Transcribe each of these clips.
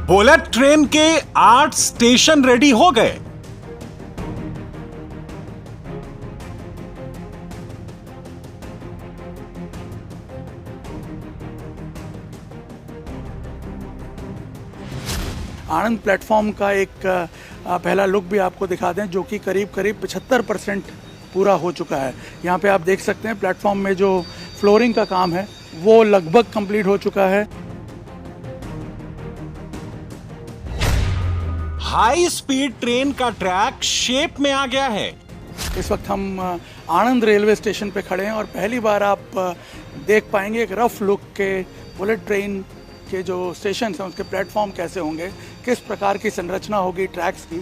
Bullet train के 8 station ready हो गए। आनंद प्लेटफॉर्म का एक पहला लुक भी आपको दिखा दें, जो कि करीब 75% पूरा हो चुका है। यहाँ पे आप देख सकते हैं प्लेटफॉर्म में जो फ्लोरिंग का काम है वो लगभग कंप्लीट हो चुका है। हाई स्पीड ट्रेन का ट्रैक शेप में आ गया है। इस वक्त हम आनंद रेलवे स्टेशन पे खड़े हैं और पहली बार आप देख पाएंगे एक रफ लुक के बुलेट ट्रेन के जो स्टेशन हैं उसके प्लेटफॉर्म कैसे होंगे, किस प्रकार की संरचना होगी ट्रैक्स की।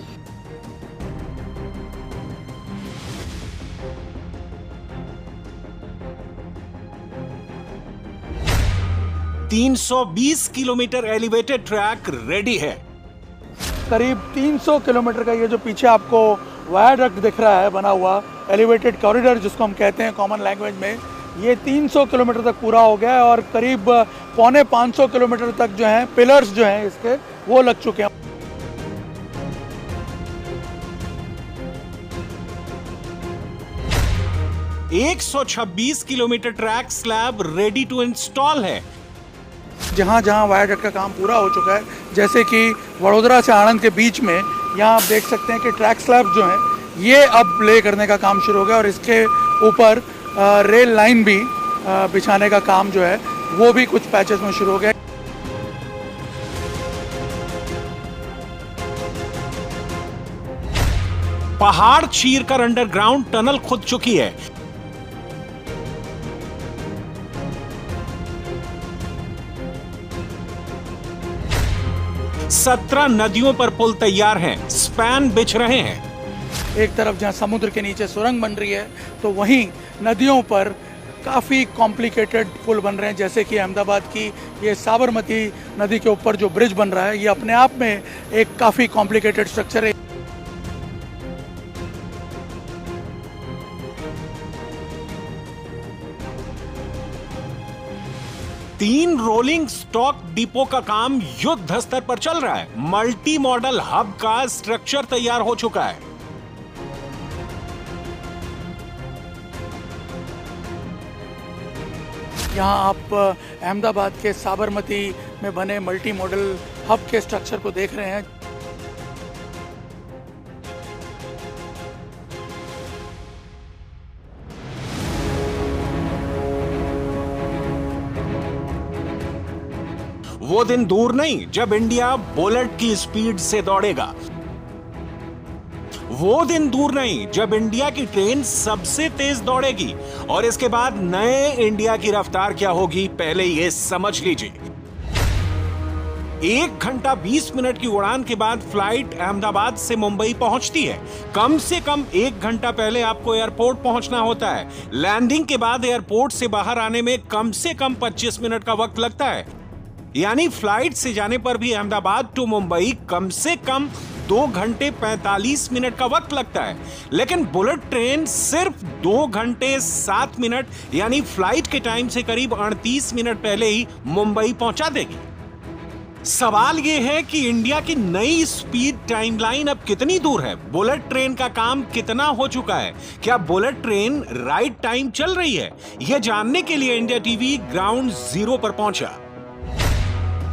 $320 किलोमीटर एलिवेटेड ट्रैक रेडी है। करीब 300 किलोमीटर का ये जो पीछे आपको वायाडक्ट दिख रहा है बना हुआ, एलिवेटेड कॉरिडोर जिसको हम कहते हैं कॉमन लैंग्वेज में, ये 300 किलोमीटर तक पूरा हो गया है और करीब 450 किलोमीटर तक जो है पिलर्स जो हैं इसके वो लग चुके हैं। एक 126 kilometre track slab ready to install है। जहाँ जहाँ वायाडक्ट का काम पूरा हो चुका है, जैसे कि वडोदरा से आनंद के बीच में, यहाँ आप देख सकते हैं कि ट्रैक स्लैब जो है ये अब ले करने का काम शुरू हो गया और इसके ऊपर रेल लाइन भी बिछाने का काम जो है वो भी कुछ पैचेस में शुरू हो गया। पहाड़ चीरकर अंडरग्राउंड टनल खुद चुकी है। सत्रह नदियों पर पुल तैयार हैं, स्पैन बिछ रहे हैं। एक तरफ जहां समुद्र के नीचे सुरंग बन रही है तो वहीं नदियों पर काफ़ी कॉम्प्लिकेटेड पुल बन रहे हैं, जैसे कि अहमदाबाद की ये साबरमती नदी के ऊपर जो ब्रिज बन रहा है ये अपने आप में एक काफ़ी कॉम्प्लिकेटेड स्ट्रक्चर है। तीन रोलिंग स्टॉक डिपो का काम युद्ध स्तर पर चल रहा है। मल्टी मॉडल हब का स्ट्रक्चर तैयार हो चुका है। यहाँ आप अहमदाबाद के साबरमती में बने मल्टी मॉडल हब के स्ट्रक्चर को देख रहे हैं। वो दिन दूर नहीं जब इंडिया बुलेट की स्पीड से दौड़ेगा। वो दिन दूर नहीं जब इंडिया की ट्रेन सबसे तेज दौड़ेगी। और इसके बाद नए इंडिया की रफ्तार क्या होगी, पहले ये समझ लीजिए। 1 घंटा 20 मिनट की उड़ान के बाद फ्लाइट अहमदाबाद से मुंबई पहुंचती है। कम से कम 1 घंटा पहले आपको एयरपोर्ट पहुंचना होता है। लैंडिंग के बाद एयरपोर्ट से बाहर आने में कम से कम 25 मिनट का वक्त लगता है। यानी फ्लाइट से जाने पर भी अहमदाबाद टू मुंबई कम से कम 2 घंटे 45 मिनट का वक्त लगता है। लेकिन बुलेट ट्रेन सिर्फ 2 घंटे 7 मिनट यानी फ्लाइट के टाइम से करीब 38 मिनट पहले ही मुंबई पहुंचा देगी। सवाल यह है कि इंडिया की नई स्पीड टाइमलाइन अब कितनी दूर है, बुलेट ट्रेन का काम कितना हो चुका है, क्या बुलेट ट्रेन राइट टाइम चल रही है? यह जानने के लिए इंडिया टीवी ग्राउंड जीरो पर पहुंचा।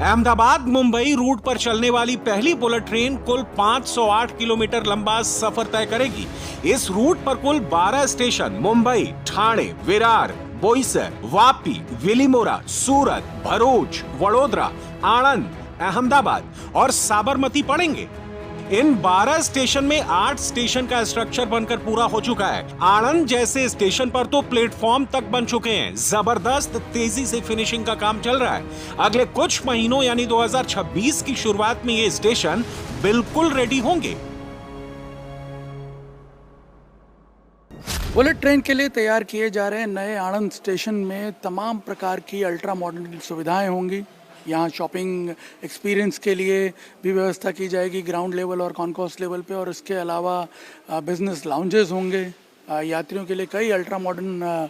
अहमदाबाद मुंबई रूट पर चलने वाली पहली बुलेट ट्रेन कुल 508 किलोमीटर लंबा सफर तय करेगी। इस रूट पर कुल 12 स्टेशन मुंबई, ठाणे, विरार, बोईसर, वापी, विलिमोरा, सूरत, भरूच, वडोदरा, आनंद, अहमदाबाद और साबरमती पड़ेंगे। इन 12 स्टेशन में 8 स्टेशन का स्ट्रक्चर बनकर पूरा हो चुका है। आनंद जैसे स्टेशन पर तो प्लेटफॉर्म तक बन चुके हैं। जबरदस्त तेजी से फिनिशिंग का काम चल रहा है। अगले कुछ महीनों यानी 2026 की शुरुआत में ये स्टेशन बिल्कुल रेडी होंगे। बुलेट ट्रेन के लिए तैयार किए जा रहे नए आनंद स्टेशन में तमाम प्रकार की अल्ट्रा मॉडर्न सुविधाएं होंगी। यहाँ शॉपिंग एक्सपीरियंस के लिए भी व्यवस्था की जाएगी ग्राउंड लेवल और कॉन्कोर्स लेवल पे, और इसके अलावा बिजनेस लाउंजेस होंगे, यात्रियों के लिए कई अल्ट्रा मॉडर्न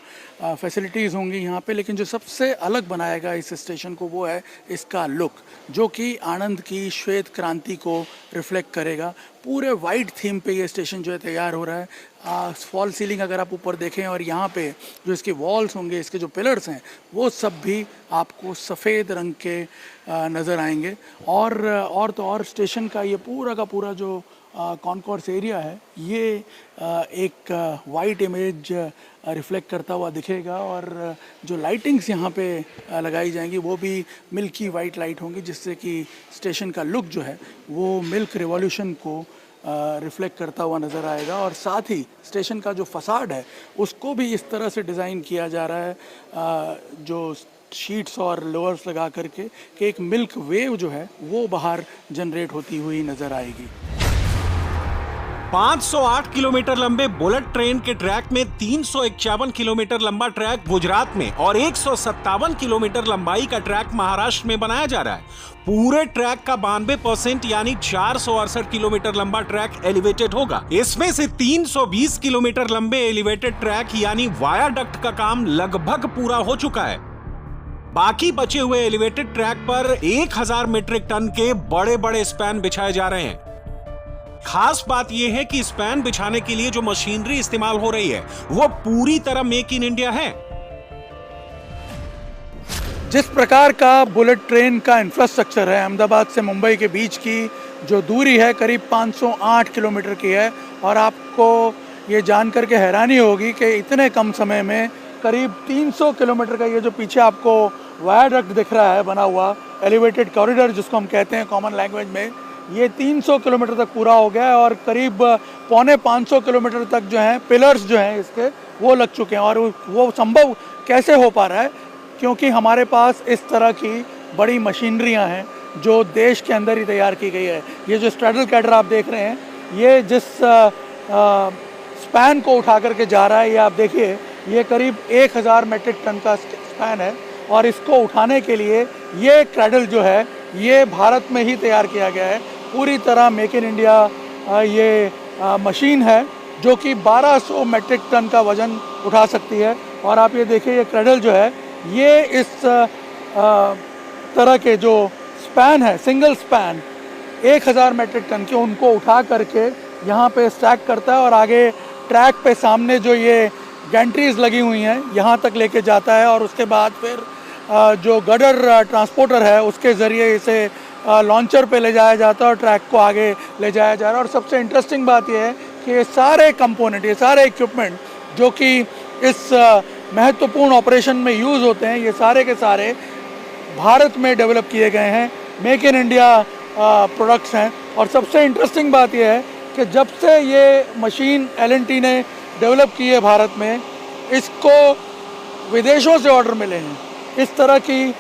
फैसिलिटीज़ होंगी यहाँ पे, लेकिन जो सबसे अलग बनाएगा इस स्टेशन को वो है इसका लुक, जो कि आणंद की श्वेत क्रांति को रिफ्लेक्ट करेगा। पूरे वाइट थीम पे ये स्टेशन जो है तैयार हो रहा है। फॉल सीलिंग अगर आप ऊपर देखें, और यहाँ पे जो इसके वॉल्स होंगे, इसके जो पिलर्स हैं, वो सब भी आपको सफ़ेद रंग के नज़र आएंगे। और तो और स्टेशन का ये पूरा का पूरा जो कॉन्कोर्स एरिया है, ये एक वाइट इमेज रिफ्लेक्ट करता हुआ दिखेगा, और जो लाइटिंग्स यहाँ पे लगाई जाएंगी वो भी मिल्की वाइट लाइट होंगी, जिससे कि स्टेशन का लुक जो है वो मिल्क रिवॉल्यूशन को रिफ्लेक्ट करता हुआ नज़र आएगा। और साथ ही स्टेशन का जो फसाड है उसको भी इस तरह से डिज़ाइन किया जा रहा है, जो शीट्स और लोअर्स लगा करके, कि एक मिल्क वेव जो है वो बाहर जनरेट होती हुई नज़र आएगी। 508 किलोमीटर लंबे बुलेट ट्रेन के ट्रैक में 351 किलोमीटर लंबा ट्रैक गुजरात में और 157 किलोमीटर लंबाई का ट्रैक महाराष्ट्र में बनाया जा रहा है। पूरे ट्रैक का 92% यानी 468 किलोमीटर लंबा ट्रैक एलिवेटेड होगा। इसमें से 320 किलोमीटर लंबे एलिवेटेड ट्रैक यानी वायाडक्ट का काम लगभग पूरा हो चुका है। बाकी बचे हुए एलिवेटेड ट्रैक पर 1000 मीट्रिक टन के बड़े बड़े स्पैन बिछाए जा रहे हैं। खास बात यह है कि स्पैन बिछाने के लिए जो मशीनरी इस्तेमाल हो रही है वो पूरी तरह मेक इन इंडिया है। जिस प्रकार का बुलेट ट्रेन का इंफ्रास्ट्रक्चर है, अहमदाबाद से मुंबई के बीच की जो दूरी है करीब 508 किलोमीटर की है, और आपको ये जानकर के हैरानी होगी कि इतने कम समय में करीब 300 किलोमीटर का ये जो पीछे आपको वायाडक्ट दिख रहा है बना हुआ, एलिवेटेड कॉरिडोर जिसको हम कहते हैं कॉमन लैंग्वेज में, ये 300 किलोमीटर तक पूरा हो गया है, और करीब 450 किलोमीटर तक जो है पिलर्स जो हैं इसके वो लग चुके हैं। और वो संभव कैसे हो पा रहा है, क्योंकि हमारे पास इस तरह की बड़ी मशीनरियां हैं जो देश के अंदर ही तैयार की गई है। ये जो स्ट्रैडल कैडर आप देख रहे हैं, ये जिस स्पैन को उठा करके जा रहा है, ये आप देखिए, ये करीब 1000 मीट्रिक टन का स्पैन है, और इसको उठाने के लिए ये क्रैडल जो है ये भारत में ही तैयार किया गया है। पूरी तरह मेक इन इंडिया ये मशीन है जो कि 1200 मीट्रिक टन का वजन उठा सकती है। और आप ये देखिए, ये क्रैडल जो है ये इस तरह के जो स्पैन है, सिंगल स्पैन 1000 मीट्रिक टन के, उनको उठा करके यहाँ पे स्टैक करता है, और आगे ट्रैक पे सामने जो ये गैंट्रीज लगी हुई हैं यहाँ तक लेके जाता है, और उसके बाद फिर जो गडर ट्रांसपोर्टर है उसके ज़रिए इसे लॉन्चर पे ले जाया जाता है और ट्रैक को आगे ले जाया जा रहा है। और सबसे इंटरेस्टिंग बात यह है कि ये सारे कंपोनेंट, ये सारे इक्विपमेंट जो कि इस महत्वपूर्ण ऑपरेशन में यूज़ होते हैं, ये सारे के सारे भारत में डेवलप किए गए हैं, मेक इन इंडिया प्रोडक्ट्स हैं। और सबसे इंटरेस्टिंग बात यह है कि जब से ये मशीन L&T ने डेवलप की है भारत में, इसको विदेशों से ऑर्डर मिले हैं। इस तरह की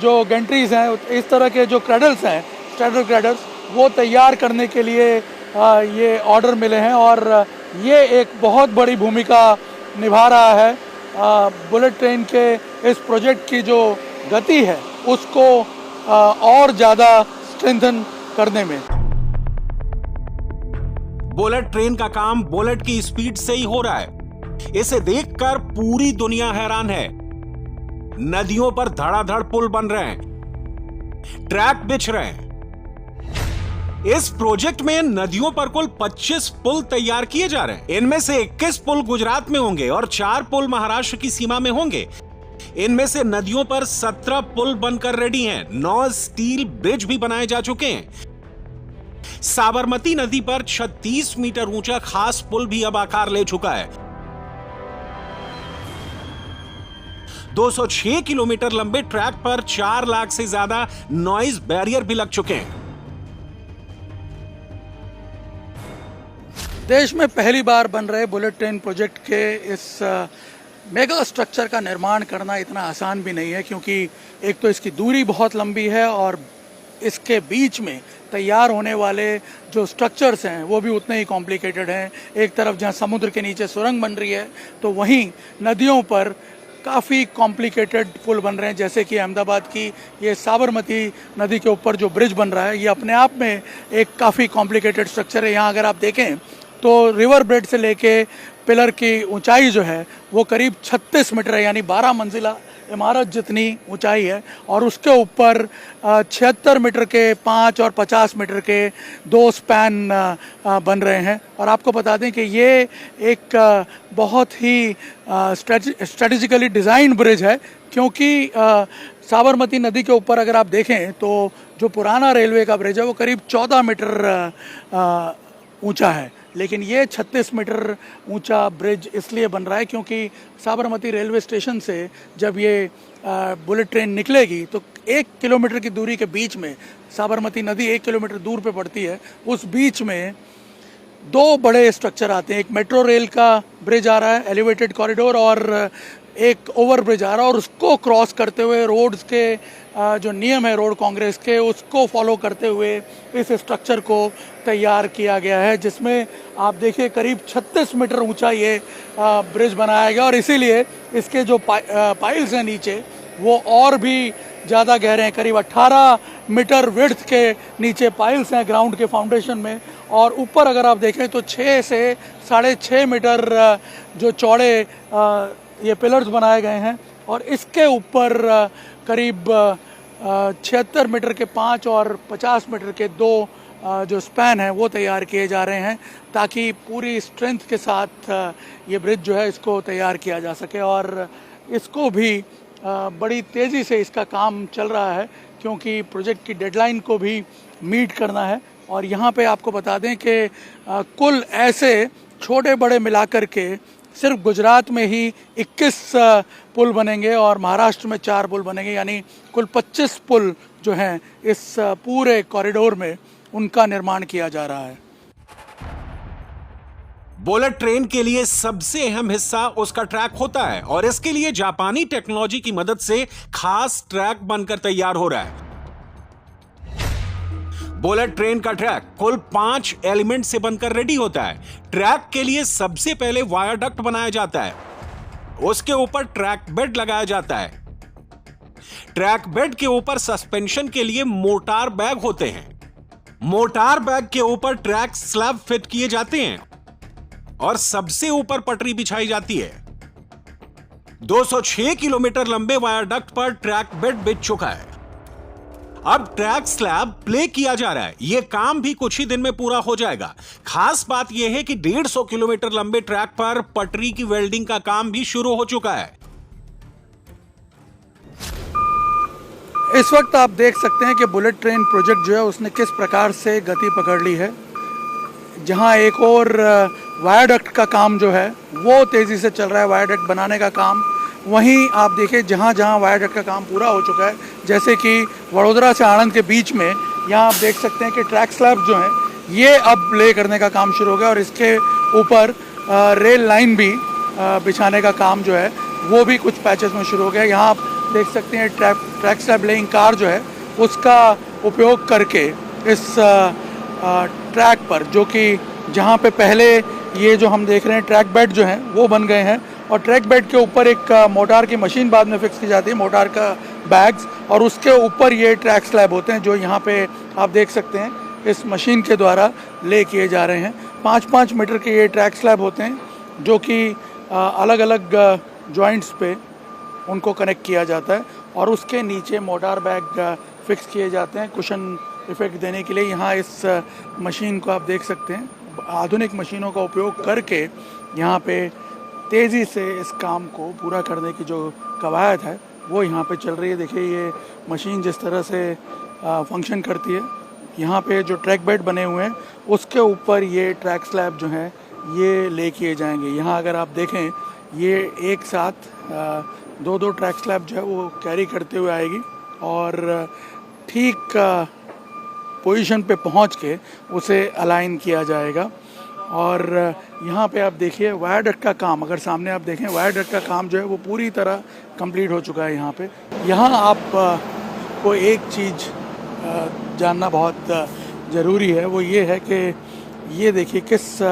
जो गैंट्रीज हैं, इस तरह के जो क्रैडल्स हैं, स्ट्रैडल क्रैडल्स, वो तैयार करने के लिए ये ऑर्डर मिले हैं, और ये एक बहुत बड़ी भूमिका निभा रहा है बुलेट ट्रेन के इस प्रोजेक्ट की जो गति है उसको और ज़्यादा स्ट्रेंथन करने में। बुलेट ट्रेन का काम बुलेट की स्पीड से ही हो रहा है। इसे देखकर पूरी दुनिया हैरान है। नदियों पर धड़ाधड़ पुल बन रहे हैं, ट्रैक बिछ रहे हैं। इस प्रोजेक्ट में नदियों पर कुल 25 पुल तैयार किए जा रहे हैं। इनमें से 21 पुल गुजरात में होंगे और 4 पुल महाराष्ट्र की सीमा में होंगे। इनमें से नदियों पर 17 पुल बनकर रेडी हैं। 9 स्टील ब्रिज भी बनाए जा चुके हैं। साबरमती नदी पर 36 मीटर ऊंचा खास पुल भी अब आकार ले चुका है। 206 किलोमीटर लंबे ट्रैक पर 4 लाख से ज्यादा नॉइज बैरियर भी लग चुके हैं। देश में पहली बार बन रहे बुलेट ट्रेन प्रोजेक्ट के इस मेगा स्ट्रक्चर का निर्माण करना इतना आसान भी नहीं है, क्योंकि एक तो इसकी दूरी बहुत लंबी है और इसके बीच में तैयार होने वाले जो स्ट्रक्चर्स हैं वो भी उतने ही कॉम्प्लिकेटेड हैं। एक तरफ जहां समुद्र के नीचे सुरंग बन रही है, तो वहीं नदियों पर काफ़ी कॉम्प्लिकेटेड पुल बन रहे हैं। जैसे कि अहमदाबाद की ये साबरमती नदी के ऊपर जो ब्रिज बन रहा है, ये अपने आप में एक काफ़ी कॉम्प्लिकेटेड स्ट्रक्चर है। यहाँ अगर आप देखें तो रिवर बेड से लेके पिलर की ऊंचाई जो है वो करीब 36 मीटर है, यानी 12 मंजिला इमारत जितनी ऊंचाई है। और उसके ऊपर 76 मीटर के 5 और 50 मीटर के 2 स्पैन बन रहे हैं। और आपको बता दें कि ये एक बहुत ही स्ट्रेटेजिकली डिज़ाइन ब्रिज है, क्योंकि साबरमती नदी के ऊपर अगर आप देखें तो जो पुराना रेलवे का ब्रिज है वो करीब 14 मीटर ऊंचा है, लेकिन ये 36 मीटर ऊंचा ब्रिज इसलिए बन रहा है क्योंकि साबरमती रेलवे स्टेशन से जब ये बुलेट ट्रेन निकलेगी तो 1 किलोमीटर की दूरी के बीच में, साबरमती नदी 1 किलोमीटर दूर पे पड़ती है, उस बीच में 2 बड़े स्ट्रक्चर आते हैं। एक मेट्रो रेल का ब्रिज आ रहा है, एलिवेटेड कॉरिडोर, और एक ओवर ब्रिज आ रहा है। और उसको क्रॉस करते हुए रोड्स के जो नियम है रोड कांग्रेस के, उसको फॉलो करते हुए इस स्ट्रक्चर को तैयार किया गया है, जिसमें आप देखिए करीब 36 मीटर ऊंचा ये ब्रिज बनाया गया। और इसीलिए इसके जो पाइल्स हैं नीचे वो और भी ज़्यादा गहरे हैं, करीब 18 मीटर विड्थ के नीचे पाइल्स हैं ग्राउंड के फाउंडेशन में। और ऊपर अगर आप देखें तो 6 से 6.5 मीटर जो चौड़े ये पिलर्स बनाए गए हैं। और इसके ऊपर करीब 76 मीटर के 5 और 50 मीटर के 2 जो स्पैन है वो तैयार किए जा रहे हैं, ताकि पूरी स्ट्रेंथ के साथ ये ब्रिज जो है इसको तैयार किया जा सके। और इसको भी बड़ी तेज़ी से इसका काम चल रहा है, क्योंकि प्रोजेक्ट की डेडलाइन को भी मीट करना है। और यहाँ पे आपको बता दें कि कुल ऐसे छोटे बड़े मिलाकर के सिर्फ गुजरात में ही 21 पुल बनेंगे और महाराष्ट्र में 4 पुल बनेंगे, यानी कुल 25 पुल जो हैं इस पूरे कॉरिडोर में उनका निर्माण किया जा रहा है। बुलेट ट्रेन के लिए सबसे अहम हिस्सा उसका ट्रैक होता है, और इसके लिए जापानी टेक्नोलॉजी की मदद से खास ट्रैक बनकर तैयार हो रहा है। बुलेट ट्रेन का ट्रैक कुल 5 एलिमेंट से बनकर रेडी होता है। ट्रैक के लिए सबसे पहले वायरडक्ट बनाया जाता है, उसके ऊपर ट्रैक बेड लगाया जाता है। ट्रैक बेड के ऊपर सस्पेंशन के लिए मोटार बैग होते हैं। मोटार बैग के ऊपर ट्रैक स्लैब फिट किए जाते हैं और सबसे ऊपर पटरी बिछाई जाती है। 206 किलोमीटर लंबे वायरडक्ट पर ट्रैक बेड बिछ चुका है। अब ट्रैक स्लैब प्ले किया जा रहा है। यह काम भी कुछ ही दिन में पूरा हो जाएगा। खास बात यह है कि 150 किलोमीटर लंबे ट्रैक पर पटरी की वेल्डिंग का काम भी शुरू हो चुका है। इस वक्त आप देख सकते हैं कि बुलेट ट्रेन प्रोजेक्ट जो है उसने किस प्रकार से गति पकड़ ली है। जहां एक और वायरडक्ट का काम जो है वो तेज़ी से चल रहा है, वायरडक्ट बनाने का काम। वहीं आप देखिए जहां जहां वायरडक्ट का काम पूरा हो चुका है, जैसे कि वडोदरा से आणंद के बीच में, यहाँ आप देख सकते हैं कि ट्रैक स्लैब जो हैं ये अब ले करने का काम शुरू हो गया। और इसके ऊपर रेल लाइन भी बिछाने का काम जो है वो भी कुछ पैचेस में शुरू हो गया। यहाँ आप देख सकते हैं ट्रैक स्लैब लेइंग कार जो है उसका उपयोग करके इस ट्रैक पर, जो कि जहाँ पे पहले ये जो हम देख रहे हैं ट्रैक बेड जो हैं वो बन गए हैं, और ट्रैक बेड के ऊपर एक मोटार की मशीन बाद में फिक्स की जाती है, मोटार का बैग्स, और उसके ऊपर ये ट्रैक स्लैब होते हैं जो यहाँ पे आप देख सकते हैं इस मशीन के द्वारा ले किए जा रहे हैं। 5-5 मीटर के ये ट्रैक स्लैब होते हैं जो कि अलग अलग जॉइंट्स पे उनको कनेक्ट किया जाता है, और उसके नीचे मोटार बैग फिक्स किए जाते हैं कुशन इफेक्ट देने के लिए। यहाँ इस मशीन को आप देख सकते हैं, आधुनिक मशीनों का उपयोग करके यहाँ पे तेज़ी से इस काम को पूरा करने की जो कवायद है वो यहाँ पे चल रही है। देखिए ये मशीन जिस तरह से फंक्शन करती है। यहाँ पे जो ट्रैक बेड बने हुए हैं उसके ऊपर ये ट्रैक स्लैब जो हैं ये ले किए जाएंगे। यहाँ अगर आप देखें ये एक साथ 2-2 ट्रैक स्लैब जो है वो कैरी करते हुए आएगी, और ठीक पोजीशन पे पहुँच के उसे अलाइन किया जाएगा। और यहाँ पे आप देखिए वायरडक्ट का काम, अगर सामने आप देखें वायरडक्ट का काम जो है वो पूरी तरह कंप्लीट हो चुका है। यहाँ पे यहाँ आप को एक चीज़ जानना बहुत ज़रूरी है, वो ये है कि ये देखिए किस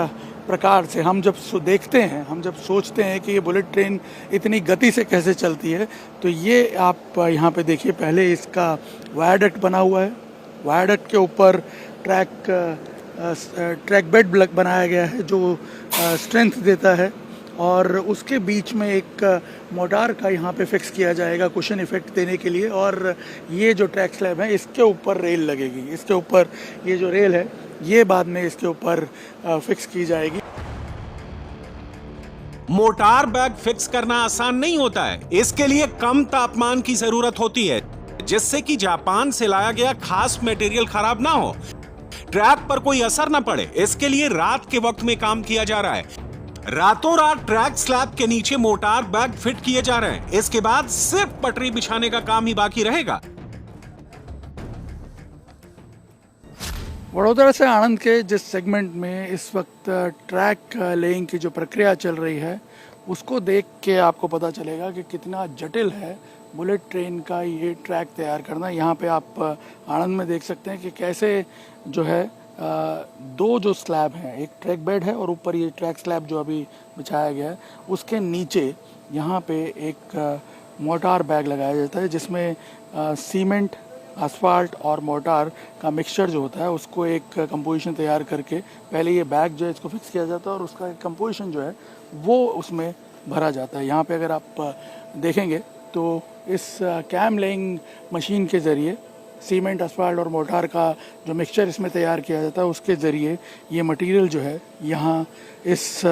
प्रकार से हम जब देखते हैं, हम जब सोचते हैं कि ये बुलेट ट्रेन इतनी गति से कैसे चलती है, तो ये आप यहाँ पे देखिए पहले इसका वायरडक्ट बना हुआ है। वायरडक्ट के ऊपर ट्रैक बेड बनाया गया है जो स्ट्रेंथ देता है। और उसके बीच में एक मोटार का यहाँ पे फिक्स किया जाएगा कुशन इफेक्ट देने के लिए। और ये जो ट्रैक स्लैब है इसके ऊपर रेल लगेगी, इसके ऊपर ये जो रेल है ये बाद में इसके ऊपर फिक्स की जाएगी। मोटार बैग फिक्स करना आसान नहीं होता है, इसके लिए कम तापमान की जरूरत होती है जिससे कि जापान से लाया गया खास मटेरियल खराब ना हो, ट्रैक पर कोई असर ना पड़े। इसके लिए रात के वक्त में काम किया जा रहा है। रातों रात ट्रैक स्लैब के नीचे मोटार बैग फिट किए जा रहे हैं। इसके बाद सिर्फ पटरी बिछाने का काम ही बाकी रहेगा। वडोदरा से आणंद के जिस सेगमेंट में इस वक्त ट्रैक लेइंग की जो प्रक्रिया चल रही है उसको देख के आपको पता चलेगा कि कितना जटिल है बुलेट ट्रेन का ये ट्रैक तैयार करना। यहाँ पे आप आणंद में देख सकते हैं कि कैसे जो है दो जो स्लैब हैं, एक ट्रैक बेड है और ऊपर ये ट्रैक स्लैब जो अभी बिछाया गया है उसके नीचे यहाँ पे एक मोटार बैग लगाया जाता है जिसमें सीमेंट, आसफाल्ट और मोटार का मिक्सचर जो होता है उसको एक कंपोजिशन तैयार करके पहले ये बैग जो है इसको फिक्स किया जाता है और उसका एक कंपोजिशन जो है वो उसमें भरा जाता है। यहाँ पे अगर आप देखेंगे तो इस कैम लेइंग मशीन के ज़रिए सीमेंट, आसफाल्ट और मोटार का जो मिक्सचर इसमें तैयार किया जाता है उसके ज़रिए ये मटेरियल जो है यहाँ इस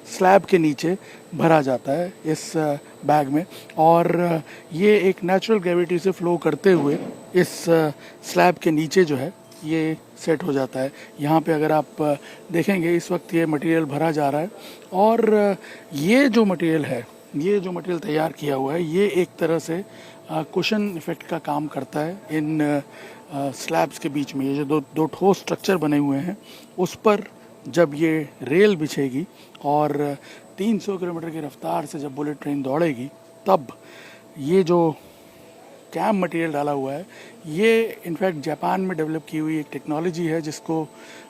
स्लैब के नीचे भरा जाता है इस बैग में। और ये एक नेचुरल ग्रेविटी से फ्लो करते हुए इस स्लैब के नीचे जो है ये सेट हो जाता है। यहाँ पे अगर आप देखेंगे इस वक्त ये मटेरियल भरा जा रहा है और ये जो मटेरियल है, ये जो मटेरियल तैयार किया हुआ है ये एक तरह से कुशन इफेक्ट का काम करता है इन स्लैब्स के बीच में। ये जो दो ठोस स्ट्रक्चर बने हुए हैं उस पर जब ये रेल बिछेगी और 300 किलोमीटर की रफ्तार से जब बुलेट ट्रेन दौड़ेगी तब ये जो कैम मटेरियल डाला हुआ है ये इनफैक्ट जापान में डेवलप की हुई एक टेक्नोलॉजी है जिसको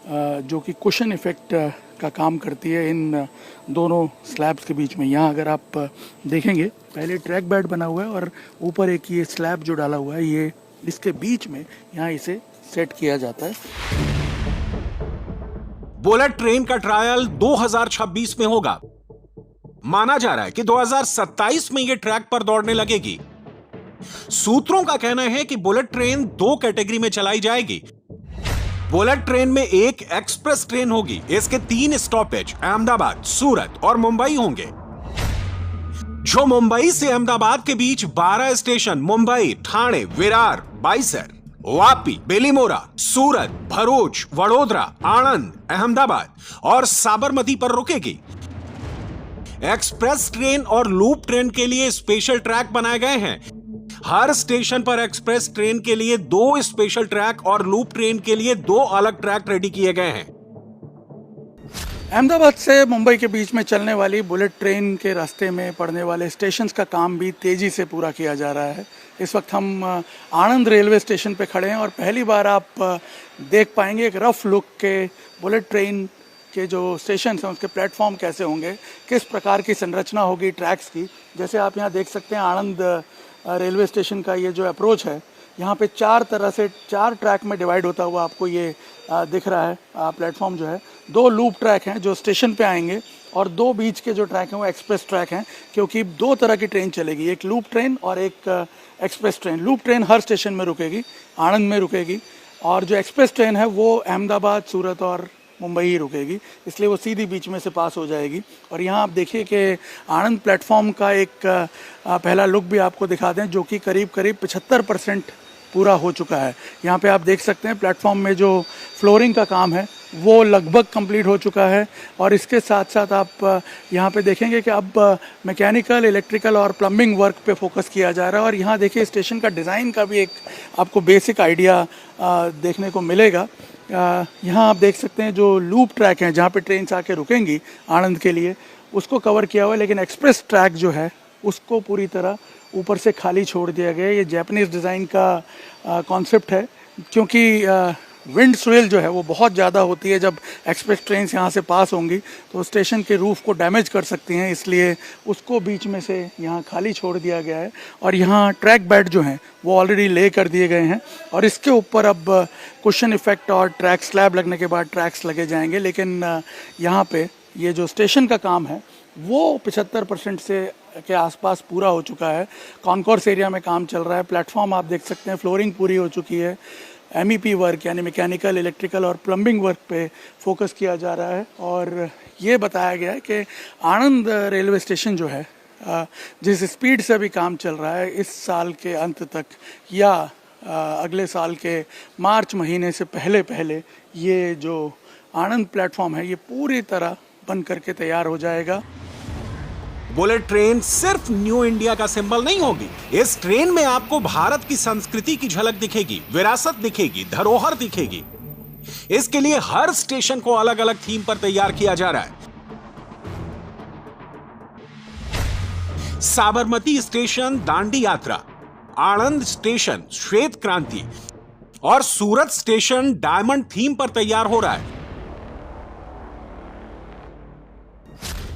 जो कि कुशन इफेक्ट का काम करती है इन दोनों स्लैब्स के बीच में। यहाँ अगर आप देखेंगे पहले ट्रैक बेड बना हुआ है और ऊपर एक ये स्लैब जो डाला हुआ है ये इसके बीच में यहाँ इसे सेट किया जाता है। बुलेट ट्रेन का ट्रायल 2026 में होगा। माना जा रहा है कि 2027 में यह ट्रैक पर दौड़ने लगेगी। सूत्रों का कहना है कि बुलेट ट्रेन 2 कैटेगरी में चलाई जाएगी। बुलेट ट्रेन में एक एक्सप्रेस ट्रेन होगी। इसके 3 स्टॉपेज अहमदाबाद, सूरत और मुंबई होंगे। जो मुंबई से अहमदाबाद के बीच 12 स्टेशन मुंबई, ठाणे, विरार, बाइसर, वापी, बेलीमोरा, सूरत, भरूच, वडोदरा, आणंद, अहमदाबाद और साबरमती पर रुकेगी। एक्सप्रेस ट्रेन और लूप ट्रेन के लिए स्पेशल ट्रैक बनाए गए हैं। हर स्टेशन पर एक्सप्रेस ट्रेन के लिए 2 स्पेशल ट्रैक और लूप ट्रेन के लिए 2 अलग ट्रैक रेडी किए गए हैं। अहमदाबाद से मुंबई के बीच में चलने वाली बुलेट ट्रेन के रास्ते में पड़ने वाले स्टेशंस का काम भी तेजी से पूरा किया जा रहा है। इस वक्त हम आणंद रेलवे स्टेशन पे खड़े हैं और पहली बार आप देख पाएंगे एक रफ लुक के बुलेट ट्रेन के जो स्टेशन हैं उसके प्लेटफॉर्म कैसे होंगे, किस प्रकार की संरचना होगी ट्रैक्स की। जैसे आप यहाँ देख सकते हैं आणंद रेलवे स्टेशन का ये जो अप्रोच है यहाँ पे 4 तरह से 4 ट्रैक में डिवाइड होता हुआ आपको ये दिख रहा है प्लेटफॉर्म जो है। 2 लूप ट्रैक हैं जो स्टेशन पे आएंगे और 2 बीच के जो ट्रैक हैं वो एक्सप्रेस ट्रैक हैं क्योंकि 2 तरह की ट्रेन चलेगी, एक लूप ट्रेन और एक एक्सप्रेस ट्रेन। लूप ट्रेन हर स्टेशन में रुकेगी, आणंद में रुकेगी और जो एक्सप्रेस ट्रेन है वो अहमदाबाद, सूरत और मुंबई ही रुकेगी, इसलिए वो सीधी बीच में से पास हो जाएगी। और यहाँ आप देखिए कि आणंद प्लेटफॉर्म का एक पहला लुक भी आपको दिखा दें जो कि करीब 75% पूरा हो चुका है। यहाँ पे आप देख सकते हैं प्लेटफॉर्म में जो फ्लोरिंग का काम है वो लगभग कंप्लीट हो चुका है और इसके साथ साथ आप यहाँ पे देखेंगे कि अब मैकेनिकल, इलेक्ट्रिकल और प्लम्बिंग वर्क पे फोकस किया जा रहा है। और यहाँ देखिए स्टेशन का डिज़ाइन का भी एक आपको बेसिक आइडिया देखने को मिलेगा। यहाँ आप देख सकते हैं जो लूप ट्रैक हैं जहाँ पे ट्रेन आके रुकेंगी आणंद के लिए उसको कवर किया हुआ है, लेकिन एक्सप्रेस ट्रैक जो है उसको पूरी तरह ऊपर से खाली छोड़ दिया गया है। ये जापानीज़ डिज़ाइन का कॉन्सेप्ट है क्योंकि विंड स्वेल जो है वो बहुत ज़्यादा होती है। जब एक्सप्रेस ट्रेन यहाँ से पास होंगी तो स्टेशन के रूफ को डैमेज कर सकती हैं, इसलिए उसको बीच में से यहाँ खाली छोड़ दिया गया है। और यहाँ ट्रैक बेड जो हैं वो ऑलरेडी ले कर दिए गए हैं और इसके ऊपर अब कुशन इफेक्ट और ट्रैक स्लैब लगने के बाद ट्रैक्स लगे जाएंगे। लेकिन यहाँ पे ये जो स्टेशन का काम है वो 75% से के आसपास पूरा हो चुका है। कॉन्कोर्स एरिया में काम चल रहा है। प्लेटफॉर्म आप देख सकते हैं, फ्लोरिंग पूरी हो चुकी है। MEP वर्क यानी मैकेनिकल, इलेक्ट्रिकल और प्लम्बिंग वर्क पे फोकस किया जा रहा है। और ये बताया गया है कि आणंद रेलवे स्टेशन जो है, जिस स्पीड से अभी काम चल रहा है, इस साल के अंत तक या अगले साल के मार्च महीने से पहले पहले ये जो आणंद प्लेटफॉर्म है ये पूरी तरह बन करके तैयार हो जाएगा। बुलेट ट्रेन सिर्फ न्यू इंडिया का सिंबल नहीं होगी। इस ट्रेन में आपको भारत की संस्कृति की झलक दिखेगी, विरासत दिखेगी, धरोहर दिखेगी। इसके लिए हर स्टेशन को अलग अलग थीम पर तैयार किया जा रहा है। साबरमती स्टेशन दांडी यात्रा, आणंद स्टेशन श्वेत क्रांति और सूरत स्टेशन डायमंड थीम पर तैयार हो रहा है।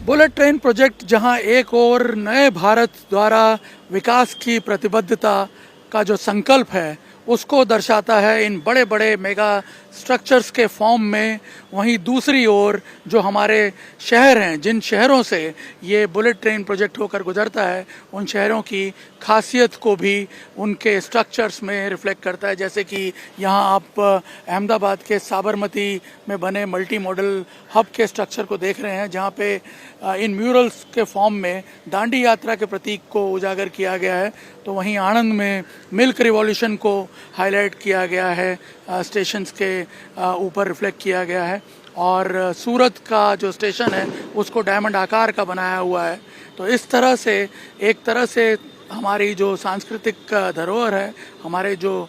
बुलेट ट्रेन प्रोजेक्ट जहां एक और नए भारत द्वारा विकास की प्रतिबद्धता का जो संकल्प है उसको दर्शाता है इन बड़े बड़े मेगा स्ट्रक्चर्स के फॉर्म में, वहीं दूसरी ओर जो हमारे शहर हैं, जिन शहरों से ये बुलेट ट्रेन प्रोजेक्ट होकर गुजरता है, उन शहरों की खासियत को भी उनके स्ट्रक्चर्स में रिफ्लेक्ट करता है। जैसे कि यहाँ आप अहमदाबाद के साबरमती में बने मल्टी मॉडल हब के स्ट्रक्चर को देख रहे हैं, जहाँ पे इन म्यूरल्स के फॉर्म में दांडी यात्रा के प्रतीक को उजागर किया गया है। तो वहीं आणंद में मिल्क रिवॉल्यूशन को हाईलाइट किया गया है, स्टेशंस के ऊपर रिफ्लेक्ट किया गया है। और सूरत का जो स्टेशन है उसको डायमंड आकार का बनाया हुआ है। तो इस तरह से एक तरह से हमारी जो सांस्कृतिक धरोहर है, हमारे जो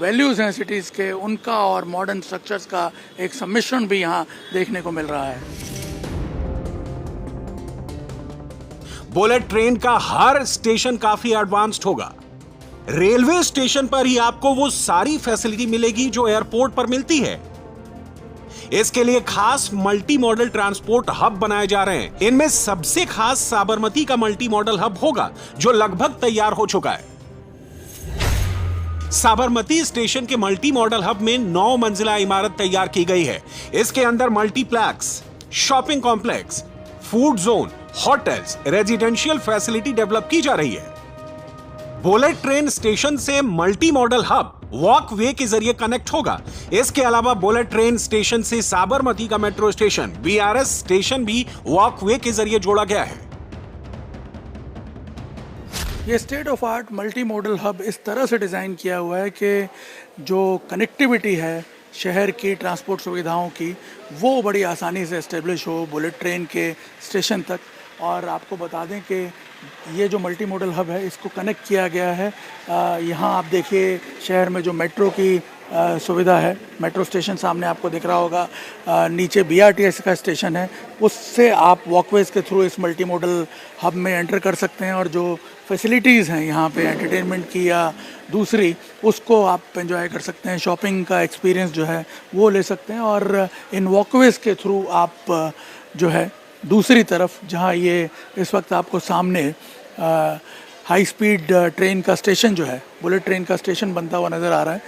वैल्यूज़ हैं सिटीज़ के, उनका और मॉडर्न स्ट्रक्चर्स का एक सम्मिश्रण भी यहाँ देखने को मिल रहा है। बुलेट ट्रेन का हर स्टेशन काफी एडवांस्ड होगा। रेलवे स्टेशन पर ही आपको वो सारी फैसिलिटी मिलेगी जो एयरपोर्ट पर मिलती है। इसके लिए खास मल्टी मॉडल ट्रांसपोर्ट हब बनाए जा रहे हैं। इनमें सबसे खास साबरमती का मल्टी मॉडल हब होगा जो लगभग तैयार हो चुका है। साबरमती स्टेशन के मल्टी मॉडल हब में 9 मंजिला इमारत तैयार की गई है। इसके अंदर multiplex, shopping complex, food zone, hotels, residential facility develop की जा रही है। बुलेट ट्रेन स्टेशन से मल्टी मॉडल हब वॉक वे के जरिए कनेक्ट होगा। इसके अलावा बुलेट ट्रेन स्टेशन से साबरमती का मेट्रो स्टेशन BRS स्टेशन भी वॉक वे के जरिए जोड़ा गया है। ये state of art multi modal hub इस तरह से डिज़ाइन किया हुआ है कि जो कनेक्टिविटी है शहर की ट्रांसपोर्ट सुविधाओं की, वो बड़ी आसानी से एस्टेब्लिश हो बुलेट ट्रेन के स्टेशन तक। और आपको बता दें कि ये जो मल्टी मॉडल हब है इसको कनेक्ट किया गया है। यहाँ आप देखिए शहर में जो मेट्रो की सुविधा है, मेट्रो स्टेशन सामने आपको दिख रहा होगा, नीचे BRTS का स्टेशन है, उससे आप वॉकवेज के थ्रू इस मल्टी मॉडल हब में एंटर कर सकते हैं। और जो फैसिलिटीज़ हैं यहाँ पे एंटरटेनमेंट की या दूसरी, उसको आप एंजॉय कर सकते हैं। शॉपिंग का एक्सपीरियंस जो है वो ले सकते हैं। और इन वॉकवेज के थ्रू आप जो है दूसरी तरफ, जहाँ ये इस वक्त आपको सामने हाई स्पीड ट्रेन का स्टेशन जो है, बुलेट ट्रेन का स्टेशन बनता हुआ नज़र आ रहा है,